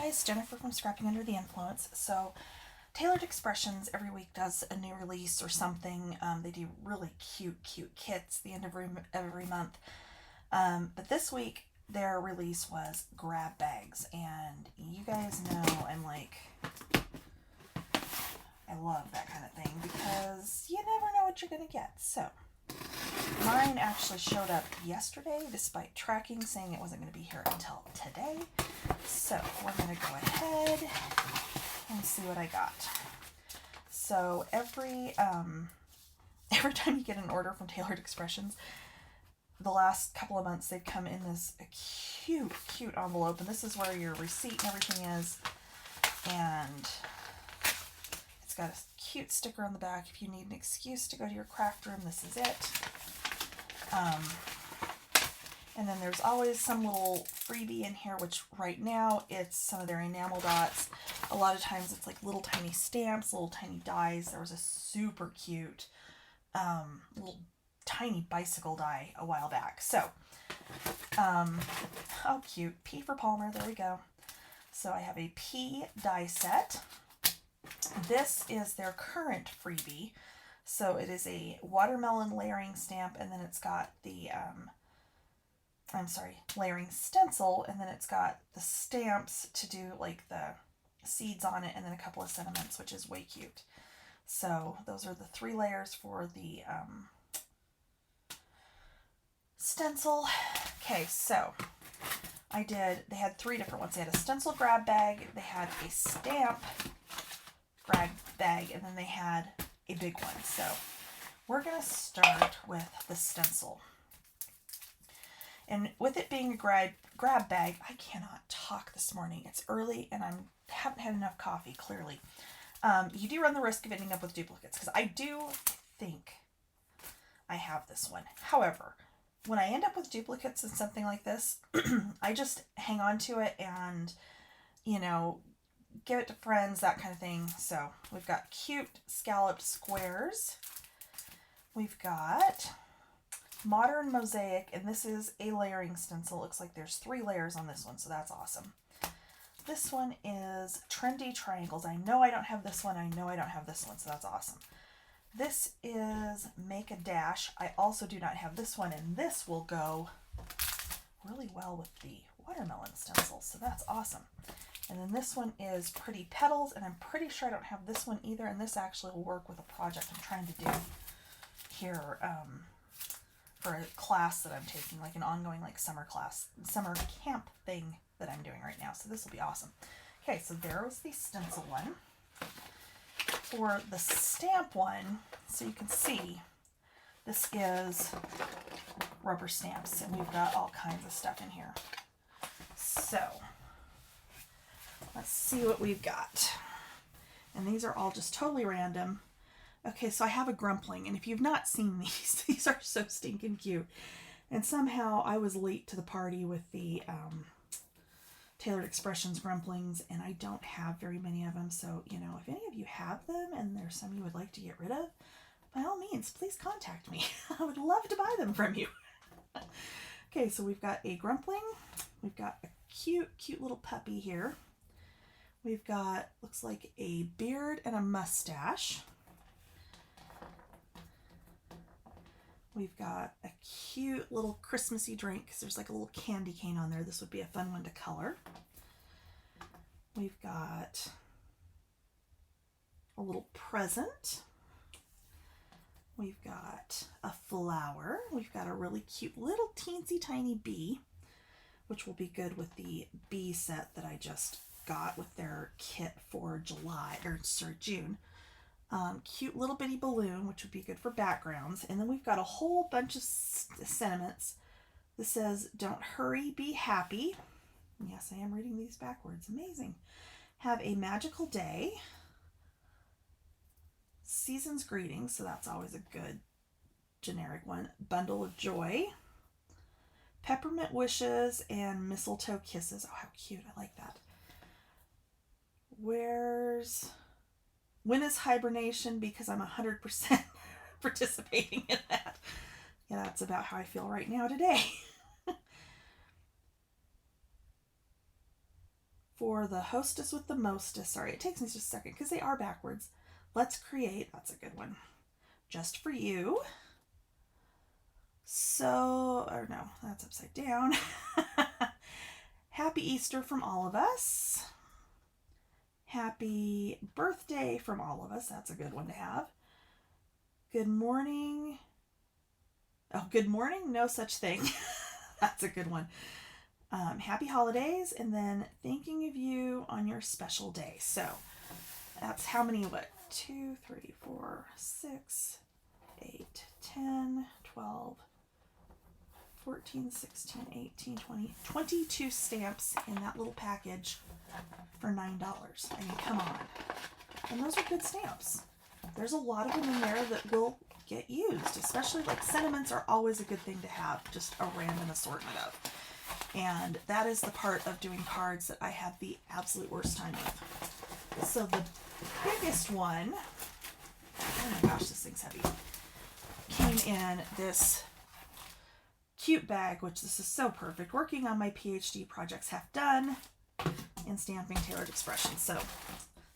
guys, Jennifer from Scrapping Under the Influence. So, Tailored Expressions every week does a new release or something. They do really cute kits the end of every month. But this week, their release was grab bags. And you guys know I love that kind of thing because you never know what you're going to get. So, mine actually showed up yesterday despite tracking saying it wasn't going to be here until today. So we're going to go ahead and see what I got. So every time you get an order from Tailored Expressions, the last couple of months they've come in this cute envelope, and this is where your receipt and everything is, and it's got a cute sticker on the back. If you need an excuse to go to your craft room, this is it. And then there's always some little freebie in here, which right now it's some of their enamel dots. A lot of times it's like little tiny stamps, little tiny dies. There was a super cute little tiny bicycle die a while back. So, oh cute, P for Palmer, there we go. So I have a P die set. This is their current freebie. So it is a watermelon layering stamp, and then it's got the, layering stencil, and then it's got the stamps to do like the seeds on it, and then a couple of sentiments, which is way cute. So those are the 3 layers for the stencil. Okay, so they had 3 different ones. They had a stencil grab bag, they had a stamp grab bag, and then they had a big one. So we're going to start with the stencil. And with it being a grab bag, I cannot talk this morning. It's early and I haven't had enough coffee, clearly. You do run the risk of ending up with duplicates, because I do think I have this one. However, when I end up with duplicates in something like this, I just hang on to it and, give it to friends, that kind of thing. So we've got cute scalloped squares. We've got modern mosaic, and this is a layering stencil. Looks like there's 3 layers on this one, so that's awesome. This one is trendy triangles. I know I don't have this one. I know I don't have this one, so that's awesome. This is make a dash. I also do not have this one, and this will go really well with the watermelon stencil, so that's awesome. And then this one is pretty petals, and I'm pretty sure I don't have this one either, and this actually will work with a project I'm trying to do here for a class that I'm taking, like an ongoing summer camp thing that I'm doing right now. So this will be awesome. Okay, so there was the stencil one. For the stamp one, so you can see, this is rubber stamps, and we've got all kinds of stuff in here. So let's see what we've got. And these are all just totally random. Okay, so I have a grumpling, and if you've not seen these are so stinking cute. And somehow I was late to the party with the Tailored Expressions grumplings, and I don't have very many of them. So, if any of you have them and there's some you would like to get rid of, by all means, please contact me. I would love to buy them from you. Okay, so we've got a grumpling. We've got a cute little puppy here. We've got, looks like a beard and a mustache. We've got a cute little Christmassy drink, because there's like a little candy cane on there. This would be a fun one to color. We've got a little present. We've got a flower. We've got a really cute little teensy tiny bee, which will be good with the bee set that I just got with their kit for June. Cute little bitty balloon, which would be good for backgrounds. And then we've got a whole bunch of sentiments. This says, don't hurry, be happy. Yes, I am reading these backwards. Amazing. Have a magical day. Season's greetings, so that's always a good generic one. Bundle of joy. Peppermint wishes and mistletoe kisses. Oh, how cute. I like that. When is hibernation? Because I'm 100% participating in that. Yeah, that's about how I feel right now today. For the hostess with the mostest, sorry, it takes me just a second because they are backwards. Let's create, that's a good one, just for you. So, or no, that's upside down. Happy Easter from all of us. Happy birthday from all of us. That's a good one to have. Good morning. Oh, good morning. No such thing. That's a good one. Happy holidays, and then thinking of you on your special day. So that's how many, what? 2, 3, 4, 6, 8, 10, 12, 14, 16, 18, 20, 22 stamps in that little package for $9. I mean, come on. And those are good stamps. There's a lot of them in there that will get used, especially like sentiments are always a good thing to have, just a random assortment of. And that is the part of doing cards that I have the absolute worst time with. So the biggest one, oh my gosh, this thing's heavy, came in this cute bag, which this is so perfect. Working on my PhD projects half done in stamping tailored expression. So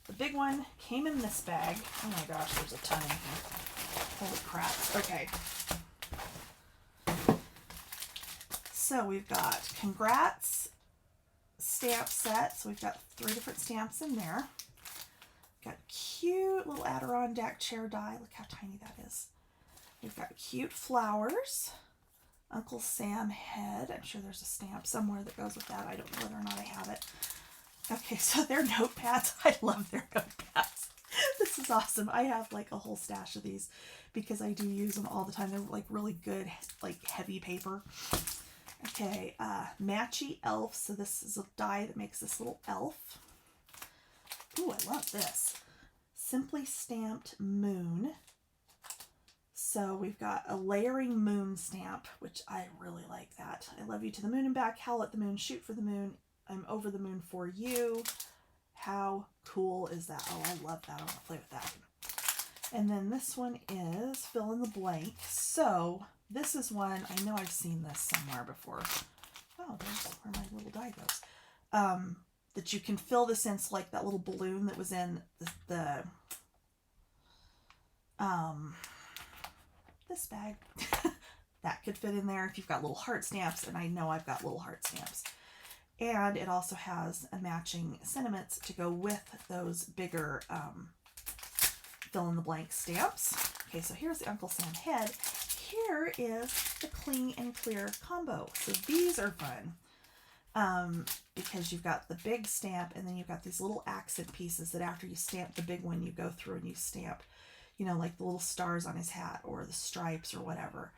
the big one came in this bag. Oh my gosh, there's a ton in here. Holy crap. Okay. So we've got congrats stamp set. So we've got 3 different stamps in there. Got cute little Adirondack chair die. Look how tiny that is. We've got cute flowers. Uncle Sam head. I'm sure there's a stamp somewhere that goes with that. I don't know whether or not I have it. Okay, so they're notepads. I love their notepads. This is awesome. I have like a whole stash of these because I do use them all the time. They're like really good, like heavy paper. Okay, Matchy Elf. So this is a die that makes this little elf. Ooh, I love this. Simply Stamped Moon. So we've got a layering moon stamp, which I really like that. I love you to the moon and back. Howl at the moon, shoot for the moon. I'm over the moon for you. How cool is that? Oh, I love that. I want to play with that. And then this one is fill in the blank. So this is one, I know I've seen this somewhere before. Oh, there's where my little die goes. That you can fill this in, so like that little balloon that was in this bag. That could fit in there if you've got little heart stamps, and I know I've got little heart stamps. And it also has a matching sentiments to go with those bigger fill-in-the-blank stamps. Okay, so here's the Uncle Sam head. Here is the Clean and Clear combo. So these are fun because you've got the big stamp, and then you've got these little accent pieces that after you stamp the big one, you go through and you stamp, you know, like the little stars on his hat or the stripes or whatever.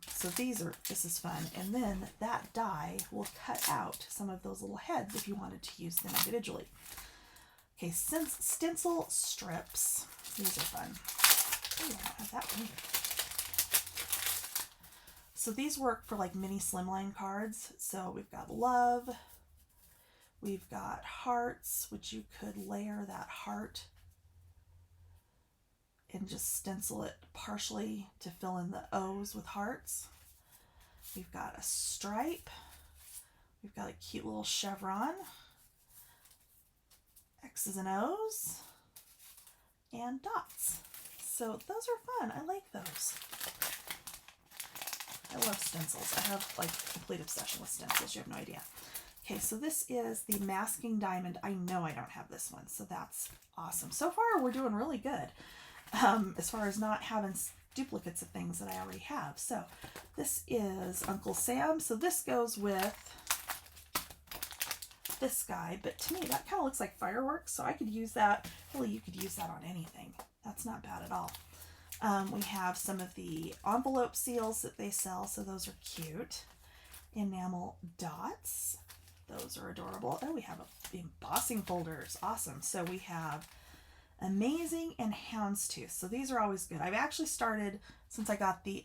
So this is fun. And then that die will cut out some of those little heads if you wanted to use them individually. Okay, stencil strips. These are fun. Oh, I don't have that one either. So these work for like mini slimline cards. So we've got love. We've got hearts, which you could layer that heart and just stencil it partially to fill in the O's with hearts. We've got a stripe. We've got a cute little chevron. X's and O's. And dots. So those are fun. I like those. I love stencils. I have like a complete obsession with stencils. You have no idea. Okay, so this is the Masking Diamond. I know I don't have this one, so that's awesome. So far, we're doing really good. As far as not having duplicates of things that I already have. So this is Uncle Sam. So this goes with this guy, but to me that kind of looks like fireworks, so I could use that. Really, you could use that on anything. That's not bad at all. We have some of the envelope seals that they sell, so those are cute. Enamel dots. Those are adorable. Oh, we have embossing folders. Awesome. So we have Amazing and Houndstooth. So these are always good. I've actually started, since I got the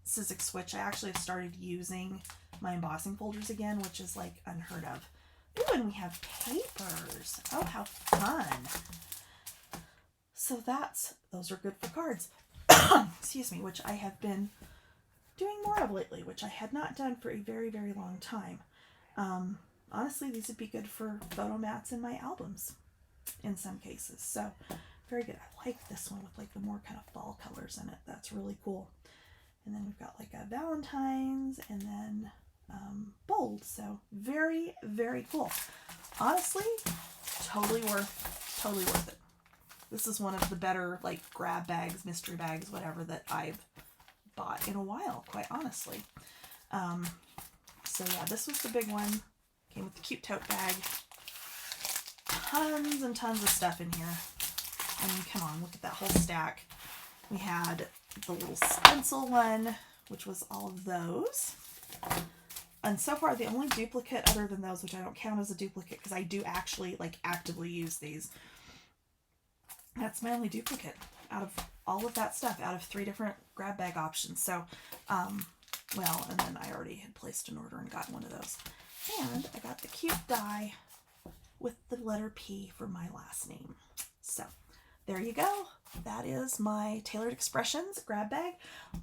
Sizzix Switch, I actually have started using my embossing folders again, which is like unheard of. Ooh, and we have papers. Oh, how fun. So those are good for cards. Excuse me, which I have been doing more of lately, which I had not done for a very, very long time. honestly, these would be good for photo mats in my albums in some cases. So very good. I like this one with like the more kind of fall colors in it. That's really cool. And then we've got like a Valentine's and then bold. So very, very cool. Honestly, totally worth it. This is one of the better like grab bags, mystery bags, whatever that I've bought in a while, quite honestly. So yeah, this was the big one. Came with the cute tote bag. Tons and tons of stuff in here. I mean, come on, look at that whole stack. We had the little stencil one, which was all of those. And so far, the only duplicate other than those, which I don't count as a duplicate because I do actually like actively use these. That's my only duplicate out of all of that stuff, out of 3 different grab bag options. So, well, and then I already had placed an order and got one of those. And I got the cute die with the letter P for my last name. So there you go. That is my Tailored Expressions grab bag.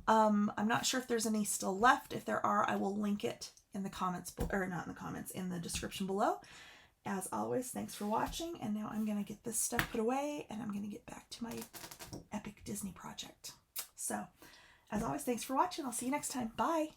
I'm not sure if there's any still left. If there are, I will link it in the comments, or not in the comments, in the description below. As always, thanks for watching. And now I'm going to get this stuff put away and I'm going to get back to my epic Disney project. So as always, thanks for watching. I'll see you next time. Bye.